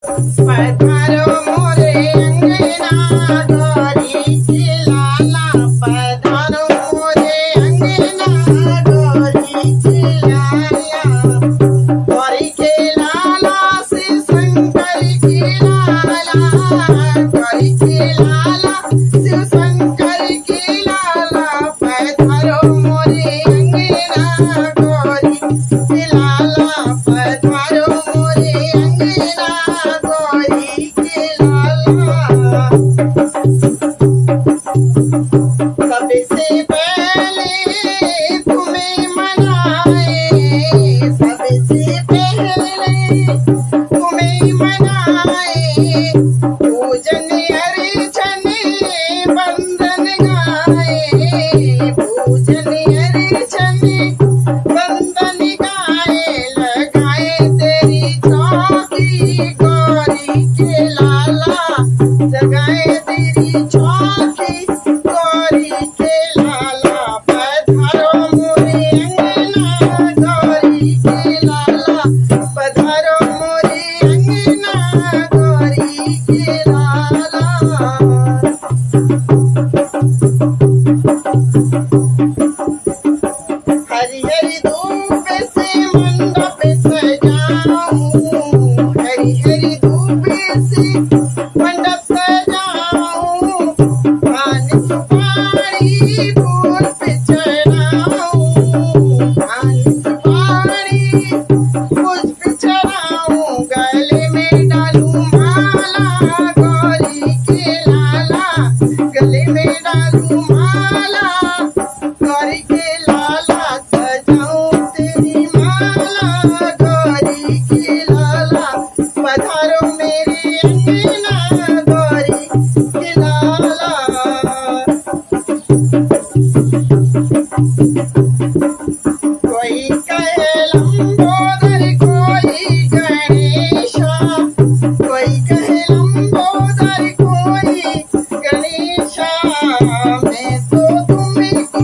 पधारो मोरे अंगना गौरी की लाला पधारो मोरे अंगना गौरी की लाला गौरी के लाला शिव शंकर की लाला गौरी के लाला शिव शंकर की लाला पधारो मोरे अंगना गौरी की लाला पधारो मोरे अंगना गौरी की लाला सबसे पहले तुम्हें मनाए सबसे पहले तुम्हें मनाए पूजन अर्चन बंदन गाए पूजन अर्चन बंदन गाए लगाए तेरी चौकी गौरी के लाला जगाए तेरी चौकी गौरी के लाला पधारो मोरे अंगना गौरी के लाला पधारो मोरे अंगना गौरी के लाला हरी हरी धूप से मंडप सजाऊं हरी हरी धूप से मंडप सजाऊं पान सुपारी फूल पे चढ़ाऊं पान सुपारी फूल पे चढ़ाऊं गले में डालूं माला गौरी के लाला गले में डालूं माला गौरी के लाला सजाऊं तेरी माला गौरी के लाला पधारो मेरे अंगना गौरी के लाला कोई कहे लंबोदर कोई गणेशा कोई कहे लंबोदर कोई गणेशा मैं तो तुमको